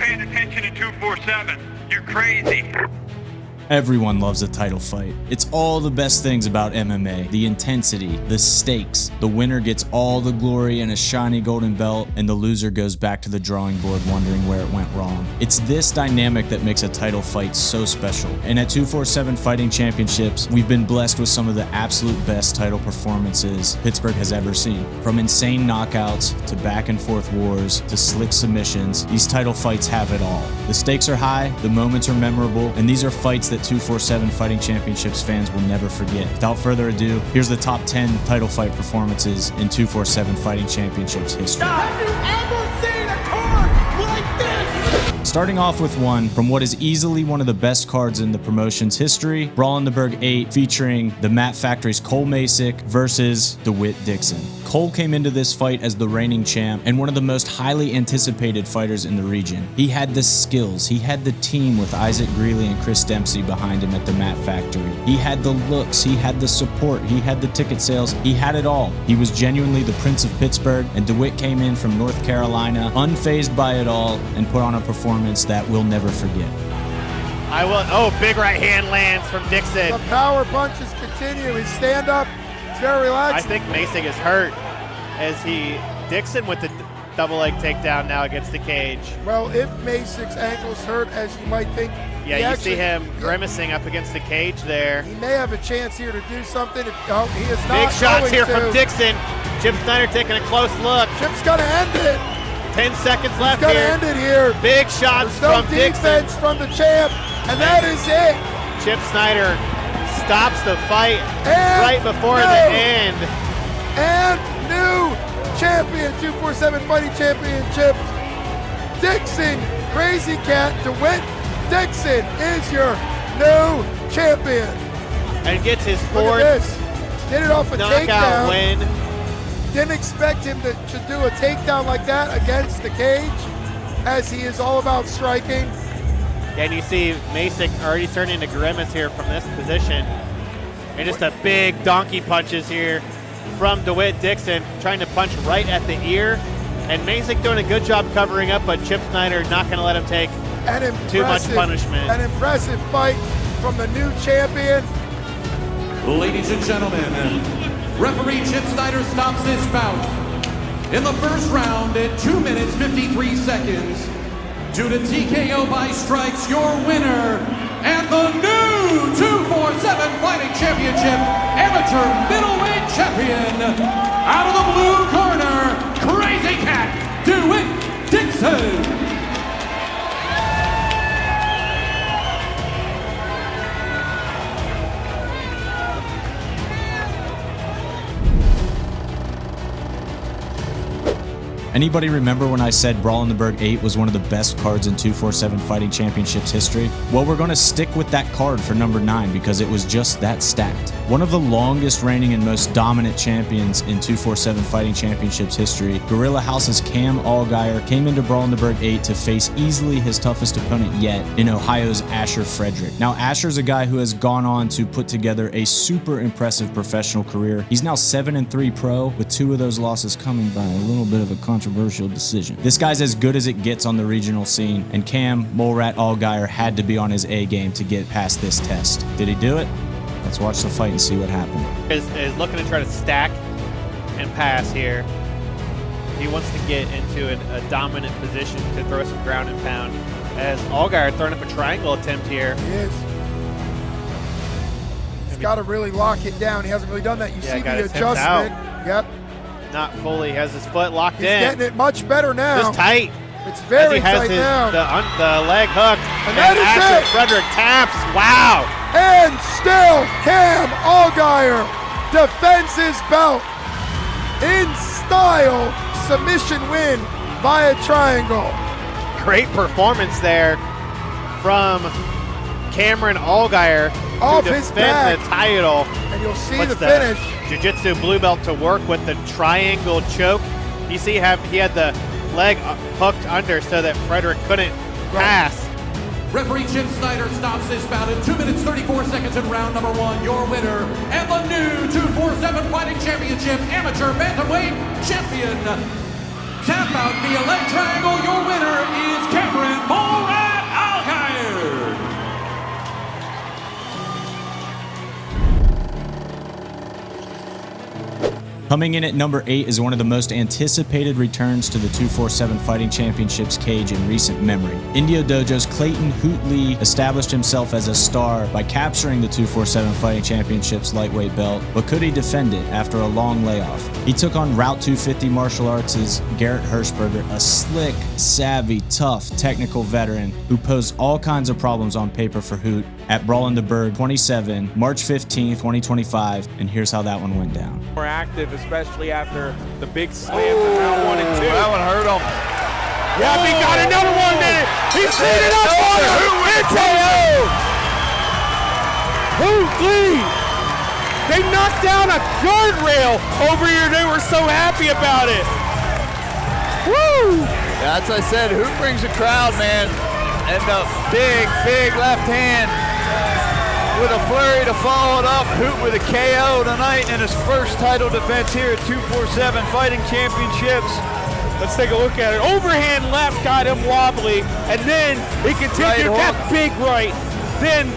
paying attention to 247. You're crazy. Everyone loves a title fight. It's all the best things about MMA. The intensity, the stakes. The winner gets all the glory and a shiny golden belt, and the loser goes back to the drawing board wondering where it went wrong. It's this dynamic that makes a title fight so special. And at 247 Fighting Championships, we've been blessed with some of the absolute best title performances Pittsburgh has ever seen. From insane knockouts, to back and forth wars, to slick submissions, these title fights have it all. The stakes are high, the moments are memorable, and these are fights that 247 Fighting Championships fans will never forget. Without further ado, here's the top 10 title fight performances in 247 Fighting Championships history. Have you ever seen a card like this? Starting off with one from what is easily one of the best cards in the promotion's history, Brawl in the Burg 8, featuring the Mat Factory's Cole Masick versus DeWitt Dixon. Cole came into this fight as the reigning champ and one of the most highly anticipated fighters in the region. He had the skills, he had the team with Isaac Greeley and Chris Dempsey behind him at the Mat Factory. He had the looks, he had the support, he had the ticket sales, he had it all. He was genuinely the Prince of Pittsburgh, and DeWitt came in from North Carolina, unfazed by it all, and put on a performance that we'll never forget. Oh, big right hand lands from Dixon. The power punches continue. His stand up is very relaxed. I think Masick is hurt as Dixon with the double leg takedown now against the cage. Well, if Masick's ankle's hurt, as you might think, yeah, you see him grimacing up against the cage there. He may have a chance here to do something. He is not. Big shots here from Dixon. Chip Snyder taking a close look. Chip's gonna end it. 10 seconds left He's here. gonna end it here. Big shots There's from no defense Dixon. from the champ, and that is it. Chip Snyder stops the fight And right before the end. And new champion, 247 Fighting Championship, Dixon Crazy Cat DeWitt Dixon is your new champion. And gets his Look fourth at this. Did it off a knockout takedown. win. Didn't expect him to do a takedown like that against the cage, as he is all about striking. And you see Masick already starting to grimace here from this position. And just a big donkey punches here from DeWitt Dixon, trying to punch right at the ear. And Masick doing a good job covering up, but Chip Snyder not going to let him take too much punishment. An impressive fight from the new champion. Ladies and gentlemen, referee Chip Snyder stops this bout in the first round at 2 minutes 53 seconds. Due to TKO by strikes, your winner and the new 247 Fighting Championship Amateur Middleweight Champion, out of the blue corner, Crazy Cat DeWitt Dixon. Anybody remember when I said Brawl in the Burg 8 was one of the best cards in 247 Fighting Championships history? Well, we're going to stick with that card for number 9 because it was just that stacked. One of the longest reigning and most dominant champions in 247 Fighting Championships history, Gorilla House's Cam Allgaier came into Brawl in the Burg 8 to face easily his toughest opponent yet in Ohio's Asher Frederick. Now, Asher's a guy who has gone on to put together a super impressive professional career. He's now 7-3 pro, with 2 of those losses coming by a little bit of a controversial decision. This guy's as good as it gets on the regional scene, and Cam Molerat Allgaier had to be on his A game to get past this test. Did he do it? Let's watch the fight and see what happened. Is looking to try to stack and pass here. He wants to get into a dominant position to throw some ground and pound. As Allgaier throwing up a triangle attempt here. He is. He's got to really lock it down. He hasn't really done that. You see the adjustment. Yep. Not fully. Has his foot locked in. He's getting it much better now. Just tight. It's very tight now. The leg hooked. And that is Asher it. Frederick taps. Wow. And still, Cam Allgaier defends his belt in style. Submission win via triangle. Great performance there from Cameron Allgaier Off to his defend back. the title. And you'll see What's the finish. Jiu-Jitsu blue belt to work with the triangle choke. You see he had the leg hooked under so that Frederick couldn't pass. Referee Chip Snyder stops this bout in 2 minutes 34 seconds in round number 1. Your winner and the new 247 Fighting Championship Amateur Bantamweight Champion, Tap out via leg triangle. Your winner is Cameron Morad Alkire. Coming in at number 8 is one of the most anticipated returns to the 247 Fighting Championships cage in recent memory. Indio Dojo's Clayton Hoot Lee established himself as a star by capturing the 247 Fighting Championships lightweight belt, but could he defend it after a long layoff? He took on Route 250 martial arts' Garrett Hirschberger, a slick, savvy, tough, technical veteran who posed all kinds of problems on paper for Hoot at Brawl in the Berg 27, March 15, 2025, and here's how that one went down. More active, especially after the big slams in round 1 and 2. That one hurt him. Yeah, he got another one there. He's leading up on it. It's Hoot Lee. They knocked down a guardrail over here. They were so happy about it. Woo! That's what I said. Hoot brings a crowd, man. And the big left hand with a flurry to follow it up. Hoot with a KO tonight in his first title defense here at 247 Fighting Championships. Let's take a look at it. Overhand left got him wobbly, and then he continued Right that big right. Then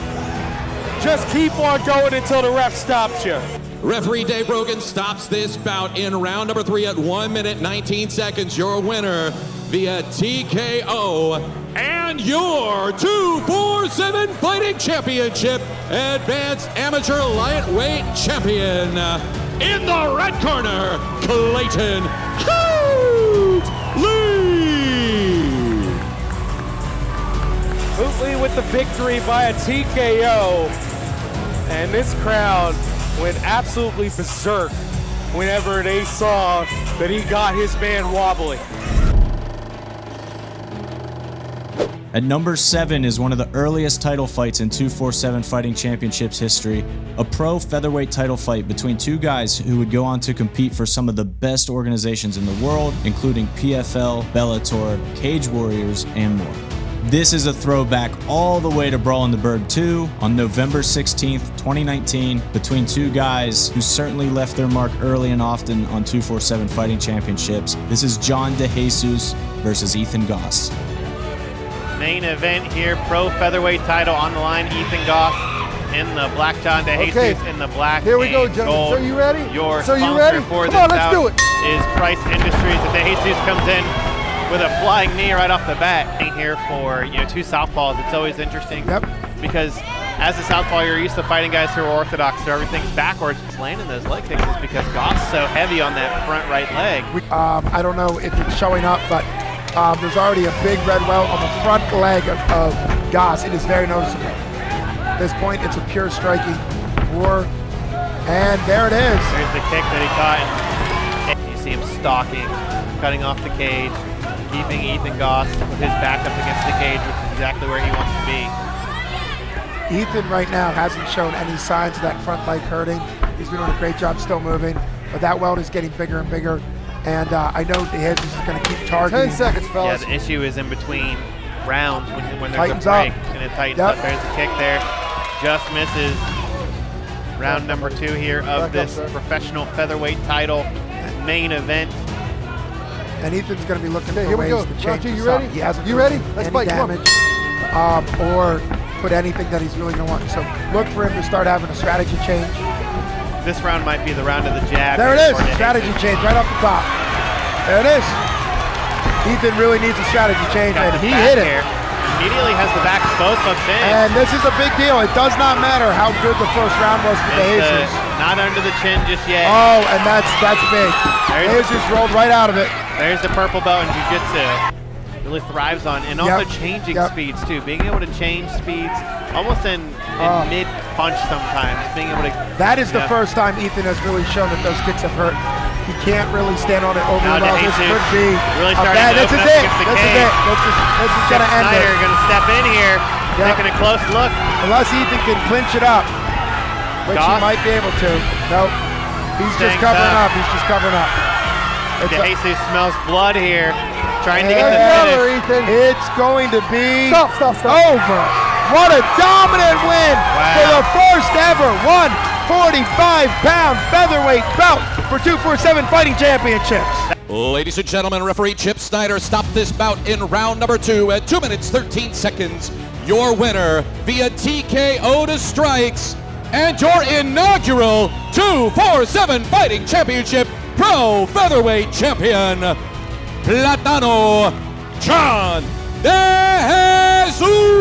just keep on going until the ref stops you. Referee Dave Rogan stops this bout in round number 3 at 1 minute 19 seconds. Your winner via TKO and your 247 Fighting Championship Advanced Amateur Lightweight Champion in the red corner, Clayton Hoot Lee. Hoot Lee with the victory via TKO. And this crowd went absolutely berserk whenever they saw that he got his man wobbly. At number 7 is one of the earliest title fights in 247 Fighting Championships history, a pro featherweight title fight between two guys who would go on to compete for some of the best organizations in the world, including PFL, Bellator, Cage Warriors, and more. This is a throwback all the way to Brawl in the Berg 2 on November 16th, 2019, between two guys who certainly left their mark early and often on 247 Fighting Championships. This is John DeJesus versus Ethan Goss. Main event here, pro featherweight title on the line. Ethan Goss in the black, John DeJesus in the black. Here we go, and gentlemen. gold. So you ready? Your So you sponsor ready? for Come this on, let's bout do it. is Price Industries. And DeJesus comes in with a flying knee right off the bat. Here for two southpaws, it's always interesting because as a southpaw, you're used to fighting guys who are orthodox, so everything's backwards. Landing those leg kicks is because Goss is so heavy on that front right leg. I don't know if it's showing up, but there's already a big red welt on the front leg of Goss. It is very noticeable. At this point, it's a pure striking war. And there it is. There's the kick that he caught. And you see him stalking, cutting off the cage, keeping Ethan Goss with his back up against the cage, which is exactly where he wants to be. Ethan right now hasn't shown any signs of that front leg hurting. He's been doing a great job still moving, but that welt is getting bigger and bigger. And I know DeJesus is going to keep targeting. 10 seconds, Yeah, fellas. the issue is in between rounds when there's Tightens a break, up. and it tightens Yep. up. There's the kick there. Just misses. Round number 2 here of Back up, this sir. professional featherweight title main event. And Ethan's going to be looking Okay, for here we ways go. to Round change two, this you ready? up. He hasn't You done ready? Let's any fight, come on. damage or put anything that he's really going to want. So look for him to start having a strategy change. This round might be the round of the jab. There it here is, for DeJesus. strategy change right off the top. There it is. Ethan really needs a strategy change, Got and the he back hit it. here. Immediately has the back both of in. And this is a big deal. It does not matter how good the first round was for DeJesus. Not under the chin just yet. Oh, and that's big. There's- DeJesus rolled right out of it. There's the purple belt in jiu-jitsu. Really thrives on, and also changing speeds too. Being able to change speeds almost in mid-punch sometimes. Being able to. That is the first time Ethan has really shown that those kicks have hurt. He can't really stand on it overly Now well. This DeJesus could be really a starting bad. to This is open up it. against the This is cage. it. This is going to end Snyder it. going to step in here, taking a close look. Unless Ethan can clinch it up, which he Goss. might be able to. Nope. He's just Staying covering tough. up. He's just covering up. It's a- DeJesus smells blood here, trying to get Hey, the Another, finish. Ethan. It's going to be Stop. over. What a dominant win for the first ever 145-pound featherweight belt for 247 Fighting Championships. Ladies and gentlemen, referee Chip Snyder stopped this bout in round number 2 at 2 minutes 13 seconds. Your winner via TKO to strikes and your inaugural 247 Fighting Championship Pro Featherweight Champion, Platano John De Jesus.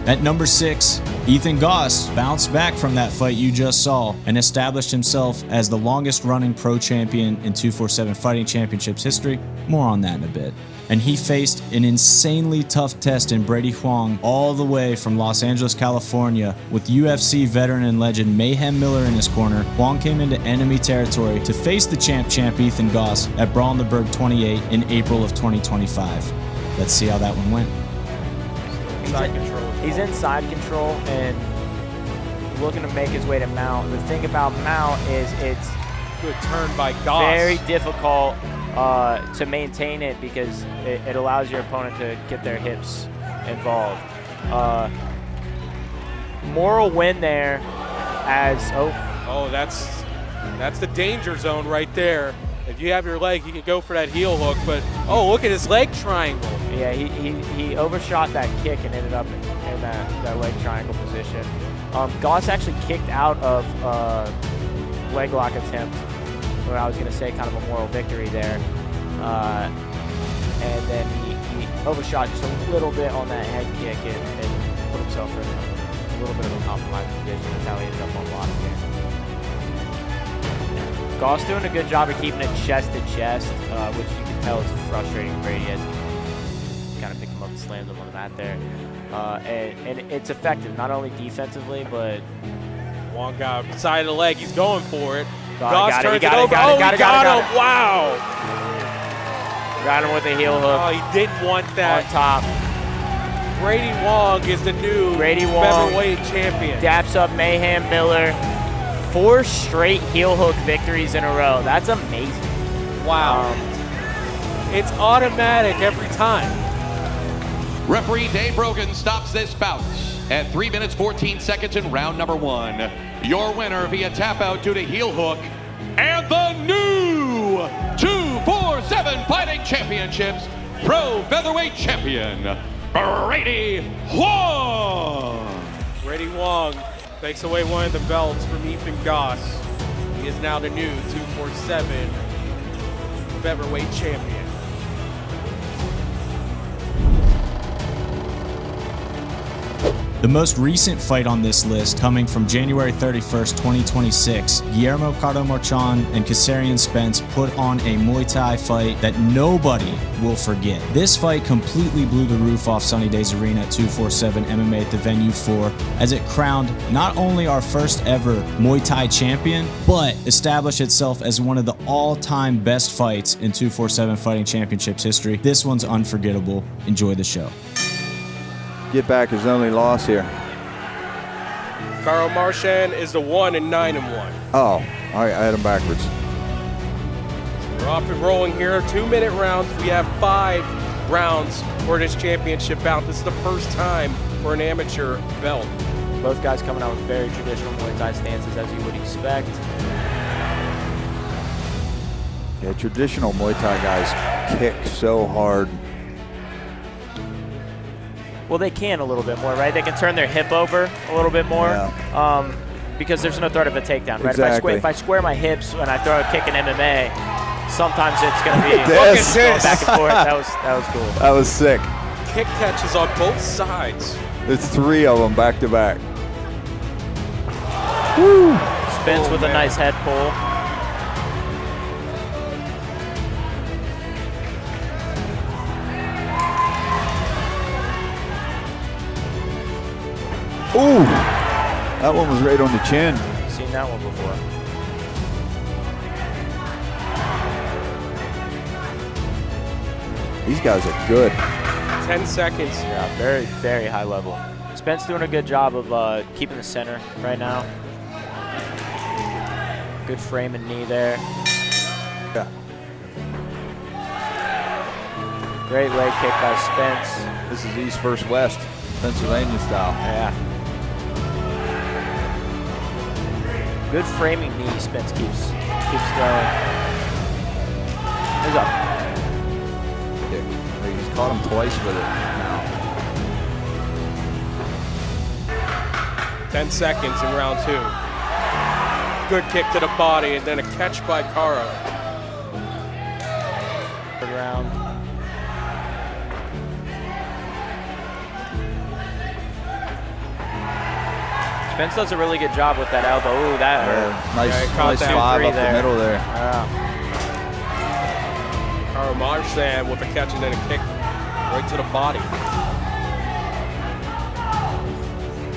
At number 6, Ethan Goss bounced back from that fight you just saw and established himself as the longest running pro champion in 247 Fighting Championships history. More on that in a bit. And he faced an insanely tough test in Brady Huang all the way from Los Angeles, California, with UFC veteran and legend Mayhem Miller in his corner. Huang came into enemy territory to face the champ Ethan Goss at Brawl in the Berg 28 in April of 2025. Let's see how that one went. He's inside control and looking to make his way to mount. The thing about mount is it's Good turn by Goss. very difficult to maintain it because it allows your opponent to get their hips involved. Moral win there as, Oh, that's the danger zone right there. If you have your leg, you can go for that heel hook, but oh, look at his leg triangle. yeah, he overshot that kick and ended up in that leg triangle position. Goss actually kicked out of leg lock attempt, what I was going to say kind of a moral victory there. And then he overshot just a little bit on that head kick and put himself in a little bit of a compromised position. That's how he ended up on blocking here. Goss doing a good job of keeping it chest to chest, which you can tell is frustrating Brady as he kind of picked him up and slammed him on the mat there. And it's effective, not only defensively, but Juan got side of the leg. He's going for it. Goss turns got it over. got He got him. Wow. got him with a heel hook Oh, he didn't want on that. top. Brady Wong is the new Brady Wong featherweight champion. daps up Mayhem Miller. 4 straight heel hook victories in a row. That's amazing. Wow. It's automatic every time. Referee Dave Brogan stops this bout at 3 minutes 14 seconds in round number 1. Your winner via tap out due to heel hook and the new 247 Fighting Championships Pro Featherweight Champion, Brady Wong. Brady Wong takes away one of the belts from Ethan Goss. He is now the new 247 featherweight champion. The most recent fight on this list, coming from January 31st, 2026, Guillermo Cardo Marchand and Kassarian Spence put on a Muay Thai fight that nobody will forget. This fight completely blew the roof off Sunny Days Arena at 247 MMA at the venue 4, as it crowned not only our first ever Muay Thai champion, but established itself as one of the all-time best fights in 247 Fighting Championships history. This one's unforgettable. Enjoy the show. Get back his only loss here. Carl Marchand is the 1-9-1. Oh, I had him backwards. We're off and rolling here. 2-minute rounds. We have 5 rounds for this championship bout. This is the first time for an amateur belt. Both guys coming out with very traditional Muay Thai stances, as you would expect. Yeah, traditional Muay Thai guys kick so hard. Well, they can a little bit more, right? They can turn their hip over a little bit more because there's no threat of a takedown, right? Exactly. If I square my hips when I throw a kick in MMA, sometimes it's going to be Look at going back and forth. That was cool. That was sick. Kick catches on both sides. There's 3 of them back to back. Spence with a nice head pull. Ooh, that one was right on the chin. Seen that one before. These guys are good. 10 seconds. Yeah, very, very high level. Spence doing a good job of keeping the center right now. Good frame and knee there. Yeah. Great leg kick by Spence. This is East versus West, Pennsylvania style. Yeah. Good framing knee. Spence keeps going. He's up. He's caught him twice with it now. 10 seconds in round 2. Good kick to the body and then a catch by Khama. Third round. Spence does a really good job with that elbow. Ooh, that hurt. Nice 5 up the middle there. Yeah. Khama Marchand with a catch and then a kick right to the body.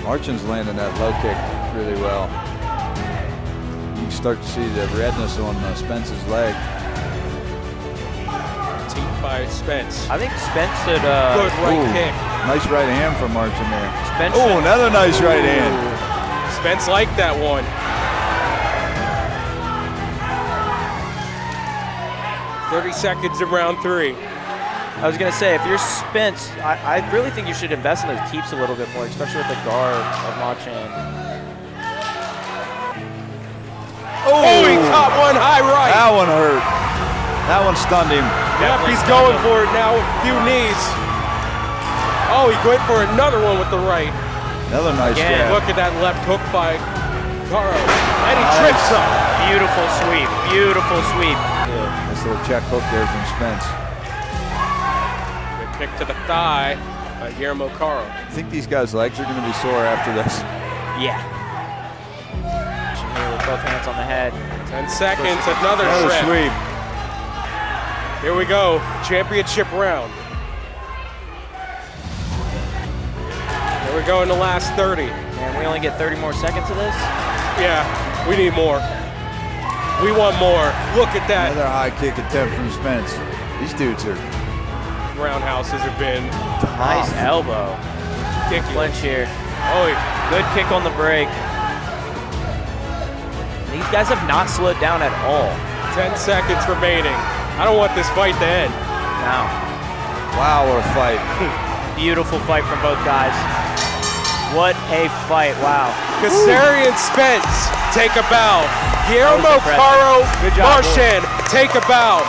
Marchand's landing that low kick really well. You can start to see the redness on Spence's leg. Team by Spence. I think Spence should. Good right kick. Nice right hand from Marchand there. Spence Oh, should- another nice right hand. Spence liked that one. "30 seconds in round 3. I was gonna say, if you're Spence, I really think you should invest in those teeps a little bit more, especially with the guard of Marchand. Oh, he caught one high right. That one hurt. That one stunned him. Yep, he's going for it now with a few knees. Oh, he went for another one with the right. Another nice Again. jab. Look at that left hook by Khama. And he trips up. Beautiful sweep. Beautiful sweep. Nice little check hook there from Spence. Good kick to the thigh by Guillermo Khama. I think these guys' legs are going to be sore after this. Yeah. Here with both hands on the head. 10 seconds, another Another trip. sweep. Here we go, championship round. Here we go in the last 30. Man, we only get 30 more seconds of this? Yeah, we need more. We want more. Look at that. Another high kick attempt from Spence. These dudes are Roundhouses have been Nice elbow. ridiculous. Clinch here. Oh, Good kick on the break. These guys have not slowed down at all. 10 seconds remaining. I don't want this fight to end. Now, wow, what a fight. beautiful fight from both guys. What a fight, wow. Kazarian Spence, take a bow. Guillermo impressive. Khama Good job, Marchand, take a bow.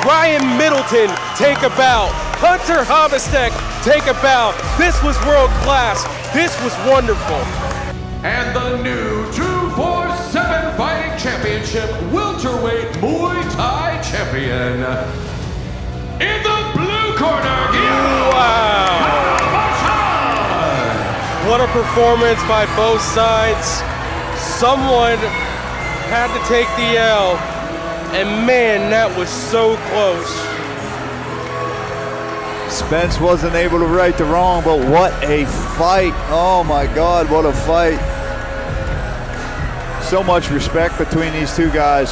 Ryan Middleton, take a bow. Hunter Habastek, take a bow. This was world class. This was wonderful. And the new 247 Fighting Championship welterweight Muay Thai champion. In the blue corner, Wow. What a performance by both sides. Someone had to take the L. And man, that was so close. Spence wasn't able to right the wrong, but what a fight. Oh my God, what a fight. So much respect between these two guys.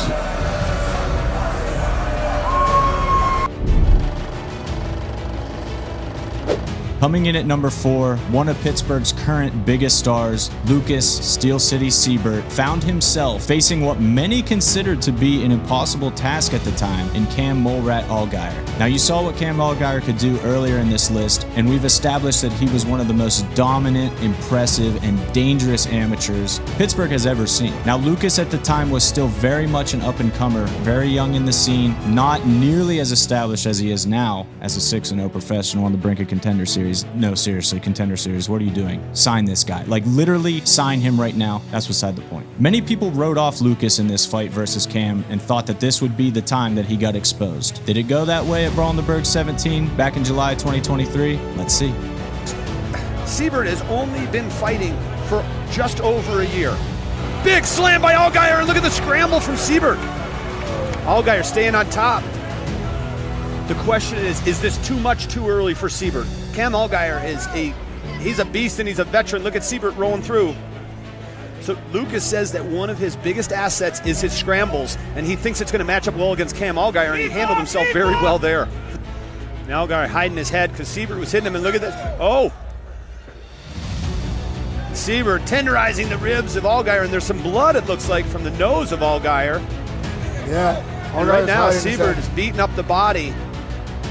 Coming in at number 4, one of Pittsburgh's current biggest stars, Lucas Steel City Siebert, found himself facing what many considered to be an impossible task at the time in Cam Mulrat Allgaier. Now, you saw what Cam Allgaier could do earlier in this list, and we've established that he was one of the most dominant, impressive, and dangerous amateurs Pittsburgh has ever seen. Now, Lucas at the time was still very much an up-and-comer, very young in the scene, not nearly as established as he is now as a 6-0 professional on the brink of Contender Series. No, seriously, Contender Series, what are you doing? Sign this guy. Like, literally sign him right now. That's beside the point. Many people wrote off Lucas in this fight versus Cam and thought that this would be the time that he got exposed. Did it go that way at Brawl in the Berg 17 back in July 2023? Let's see. Siebert has only been fighting for just over a year. Big slam by Allgaier, and look at the scramble from Siebert. Allgaier staying on top. The question is this too much too early for Siebert? Cam Allgaier he's a beast and he's a veteran. Look at Siebert rolling through. So Lucas says that one of his biggest assets is his scrambles, and he thinks it's going to match up well against Cam Allgaier, and he handled himself very well there. Now Allgaier hiding his head because Siebert was hitting him, and look at this. Oh! Siebert tenderizing the ribs of Allgaier, and there's some blood, it looks like, from the nose of Allgaier. Yeah. And right now, hiding his Siebert head. is beating up the body,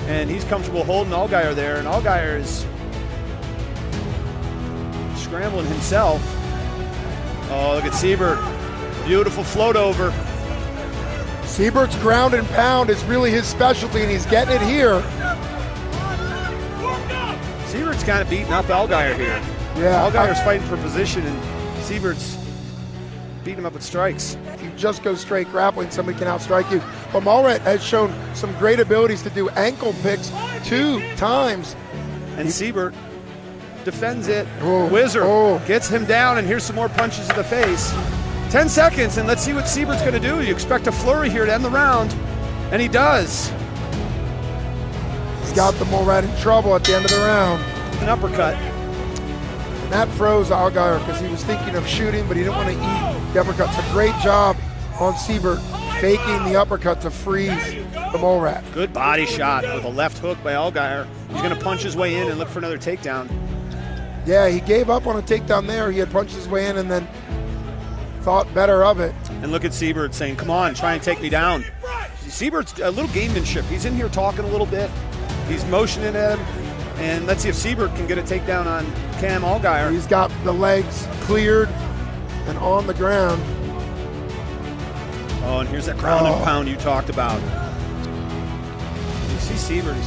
and he's comfortable holding Allgaier there, and Allgaier is scrambling himself. Oh, look at Siebert. Beautiful float over. Siebert's ground and pound is really his specialty, and he's getting it here. Siebert's kind of beating up Allgaier here. Yeah. Allgaier's fighting for position, and Siebert's beating him up with strikes. If you just go straight grappling, somebody can outstrike you. But Mulret has shown some great abilities to do ankle picks 2 times. And Siebert defends it. Oh, Whizzer gets him down, and here's some more punches to the face. 10 seconds, and let's see what Siebert's going to do. You expect a flurry here to end the round, and he does. He's got the Mulret in trouble at the end of the round. An uppercut. And that froze Allgaier because he was thinking of shooting, but he didn't want to eat the uppercut. It's a great job on Siebert, faking the uppercut to freeze the Mulret. Good body shot with a left hook by Allgaier. He's going to punch his way in and look for another takedown. Yeah, he gave up on a takedown there. He had punched his way in and then thought better of it. And look at Siebert saying, come on, try and take me down. Siebert's a little gamemanship. He's in here talking a little bit. He's motioning at him. And let's see if Siebert can get a takedown on Cam Allgaier. He's got the legs cleared and on the ground. Oh, and here's that ground and pound you talked about. You see Siebert.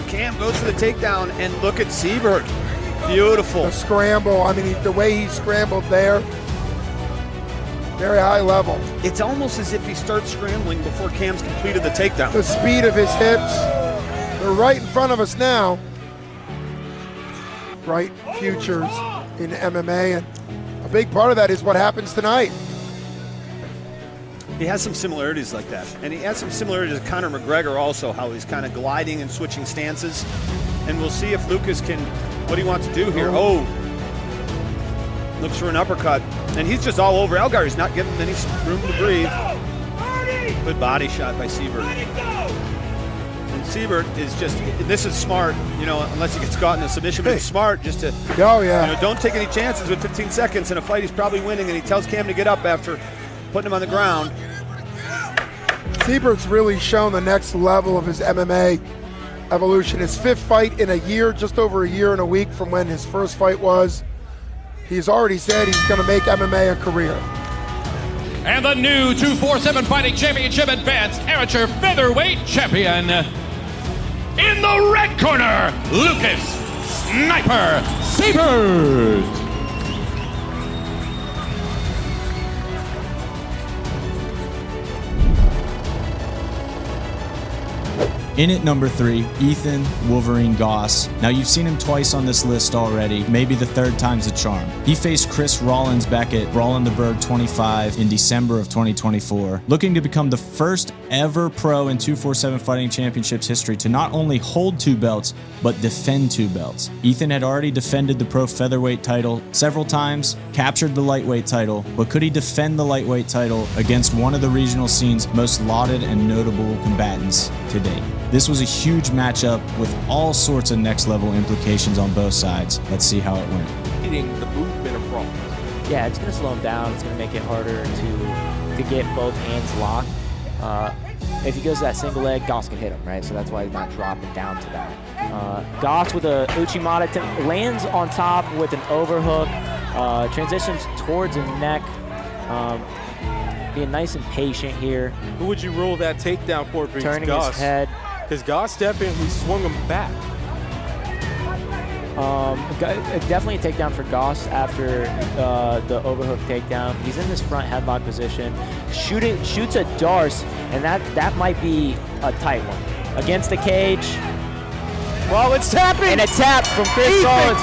Cam goes for the takedown, and look at Siebert. Beautiful. The scramble, I mean, the way he scrambled there, very high level. It's almost as if he starts scrambling before Cam's completed the takedown. The speed of his hips, they're right in front of us now. Bright futures in MMA, and a big part of that is what happens tonight. He has some similarities like that, and he has some similarities to Conor McGregor also, how he's kind of gliding and switching stances. And we'll see if Lucas can, what he wants to do here. Oh, looks for an uppercut, and he's just all over Allgaier. He's not giving him any room to breathe. Good body shot by Siebert. And Siebert is just, this is smart, you know, unless he gets caught in a submission, but it's smart just to, you know, don't take any chances with 15 seconds in a fight he's probably winning, and he tells Cam to get up after putting him on the ground. Siebert's really shown the next level of his MMA evolution. His 5th fight in a year, just over a year and a week from when his first fight was. He's already said he's going to make MMA a career. And the new 247 Fighting Championship Advanced Amateur Featherweight Champion, in the red corner, Lucas Sniper Siebert. In at number 3, Ethan Wolverine Goss. Now you've seen him twice on this list already, maybe the 3rd time's the charm. He faced Chris Rollins back at Brawl in the Burg 25 in December of 2024, looking to become the first ever pro in 247 Fighting Championships history to not only hold 2 belts, but defend 2 belts. Ethan had already defended the pro featherweight title several times, captured the lightweight title, but could he defend the lightweight title against one of the regional scene's most lauded and notable combatants to date? This was a huge matchup with all sorts of next level implications on both sides. Let's see how it went. The movement of Rollins. Yeah, it's going to slow him down. It's going to make it harder to get both hands locked. If he goes to that single leg, Goss can hit him, right? So that's why he's not dropping down to that. Goss with a Uchimata lands on top with an overhook, transitions towards a neck, being nice and patient here. Who would you rule that takedown for? Turning his head. Because Goss definitely swung him back. Definitely a takedown for Goss after the overhook takedown. He's in this front headlock position, shoots a Darce, and that might be a tight one. Against the cage. Well, it's tapping! And a tap from Chris Rollins.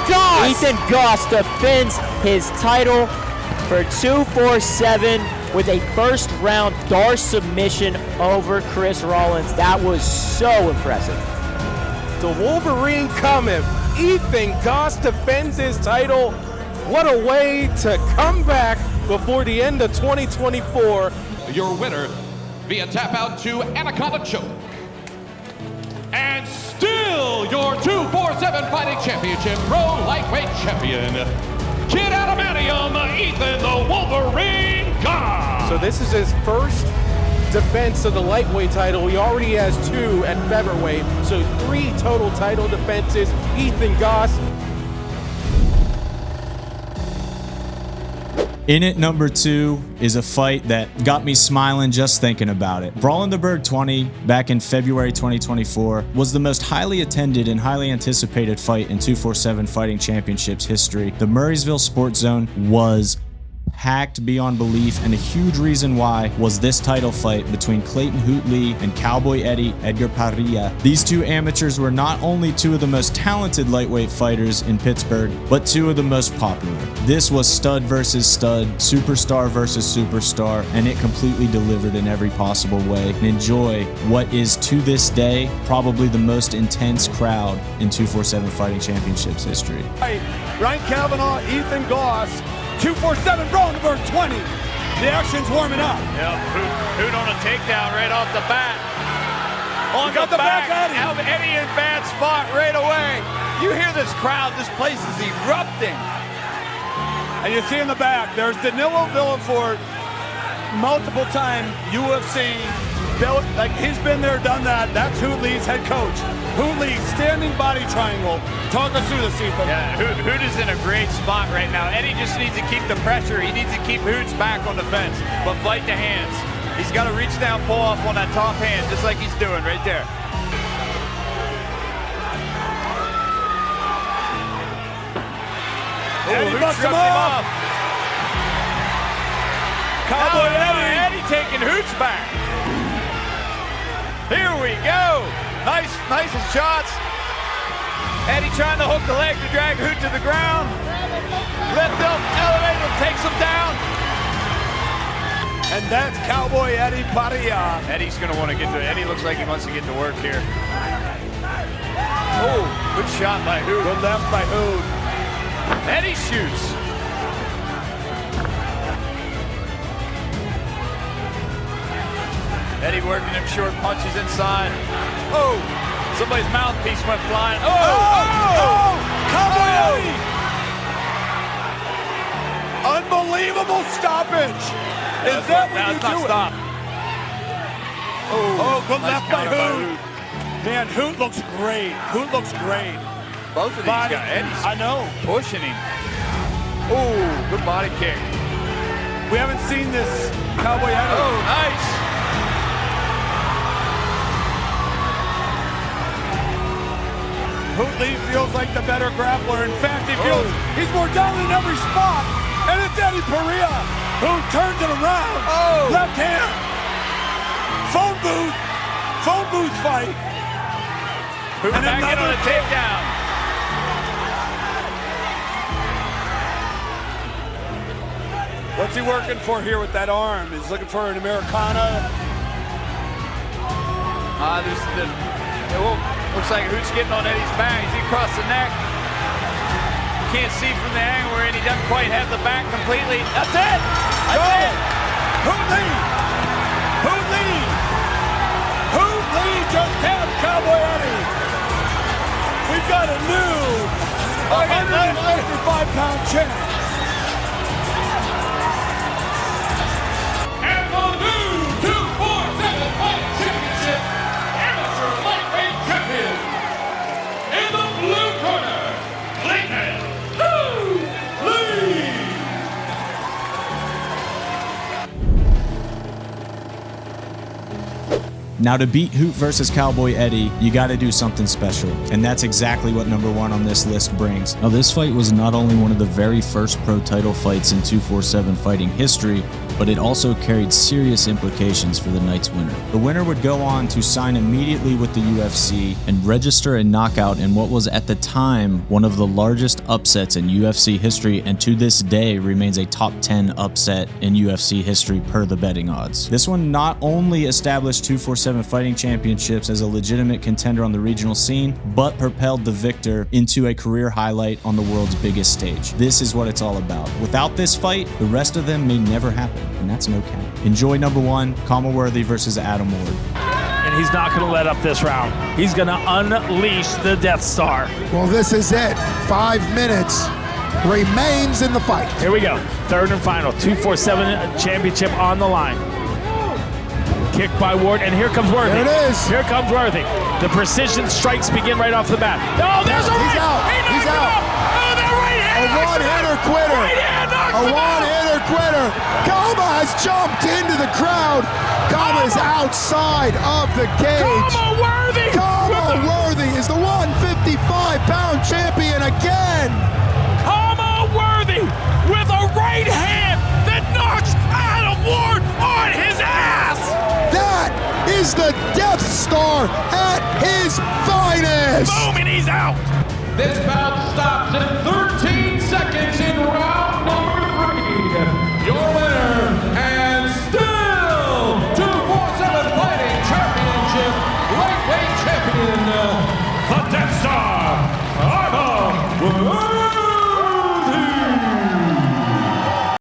Ethan Goss defends his title for 247 with a first round Darce submission over Chris Rollins. That was so impressive. The Wolverine coming. Ethan Goss defends his title. What a way to come back before the end of 2024. Your winner via tap out to Anaconda Choke. And still your 247 Fighting Championship Pro Lightweight Champion, Kid Adamantium, Ethan the Wolverine Goss. So this is his first defense of the lightweight title. He already has 2 at featherweight, so 3 total title defenses. Ethan Goss. In at number 2 is a fight that got me smiling just thinking about it. Brawl in the Burgh 20 back in February 2024 was the most highly attended and highly anticipated fight in 247 Fighting Championships history. The Murraysville Sports Zone was packed beyond belief, and a huge reason why was this title fight between Clayton Hoot Lee and Cowboy Eddie Edgar Parrilla. These two amateurs were not only two of the most talented lightweight fighters in Pittsburgh, but two of the most popular. This was stud versus stud, superstar versus superstar, and it completely delivered in every possible way. And enjoy what is to this day probably the most intense crowd in 247 Fighting Championships history. Ryan Kavanaugh, Ethan Goss, 247 Brawl in the Burgh 20. The action's warming up. Yep, Hoot on a takedown right off the bat. On the back, Eddie in bad spot right away. You hear this crowd, this place is erupting. And you see in the back, there's Danilo Villafort, multiple time UFC. Like he's been there, done that. That's Hoot Lee's head coach. Hoot Lee, standing body triangle. Talk us through this, Ethan. Yeah, Hoot is in a great spot right now. Eddie just needs to keep the pressure. He needs to keep Hoot's back on the fence, but fight the hands. He's got to reach down, pull off on that top hand, just like he's doing right there. Eddie bucks him off. Cowboy Eddie taking Hoot's back. Here we go. Nice shots. Eddie trying to hook the leg to drag Hoot to the ground. Lift up, elevate him, takes him down. And that's Cowboy Eddie Parrilla. Eddie's going to want to get to it. Eddie looks like he wants to get to work here. Oh, good shot by Hoot. Good left by Hoot. Eddie shoots. Eddie working him short punches inside. Oh, somebody's mouthpiece went flying. Oh! Cowboy Eddie! Unbelievable stoppage. Is that what you do? Stop. Oh, good nice left by Hoot. Man, Hoot looks great. Hoot looks great. Both of these guys. Eddie's I know. pushing him. Oh, good body kick. We haven't seen this Cowboy Eddie. Oh, nice. Hoot Lee feels like the better grappler. In fact, he feels he's more dominant in every spot. And it's Eddie Parrilla who turns it around. Oh. Left hand. Phone booth fight. Hoot back in on a takedown. What's he working for here with that arm? He's looking for an Americana. Looks like Hoot's getting on Eddie's back. He's across the neck. Can't see from the angle where he doesn't quite have the back completely. That's it! That's it! Hoot Lee! Hoot Lee! Hoot Lee just tapped Cowboy Eddie! We've got a new 155-pound champ! And the new 247 Fighting Championship Amateur Lightweight Champion in the blue corner, Clayton Hoot Lee. Now, to beat Hoot versus Cowboy Eddie, you got to do something special, and that's exactly what number 1 on this list brings. Now, this fight was not only one of the very first pro title fights in 247 fighting history, but it also carried serious implications for the night's winner. The winner would go on to sign immediately with the UFC and register a knockout in what was at the time one of the largest upsets in UFC history, and to this day remains a top 10 upset in UFC history per the betting odds. This one not only established 247 Fighting Championships as a legitimate contender on the regional scene, but propelled the victor into a career highlight on the world's biggest stage. This is what it's all about. Without this fight, the rest of them may never happen, and that's no cap. Enjoy number 1, Khama Worthy versus Adam Ward. And he's not going to let up this round. He's going to unleash the Death Star. Well, this is it. 5 minutes remains in the fight. Here we go. Third and final. 247 championship on the line. Kick by Ward, and here comes Worthy. There it is. Here comes Worthy. The precision strikes begin right off the bat. Oh, there's a right. He's out. He knocked He's him out. off. Oh, that right hand. A one-hitter quitter. Right hand knocks A him out. one-hitter quitter. has jumped into the crowd. Khama is outside of the cage. Khama Worthy is the 155-pound champion again. Khama Worthy with a right hand that knocks Adam Ward on his ass. That is the Death Star at his finest. Boom, and he's out. This bout stops in 13 seconds in round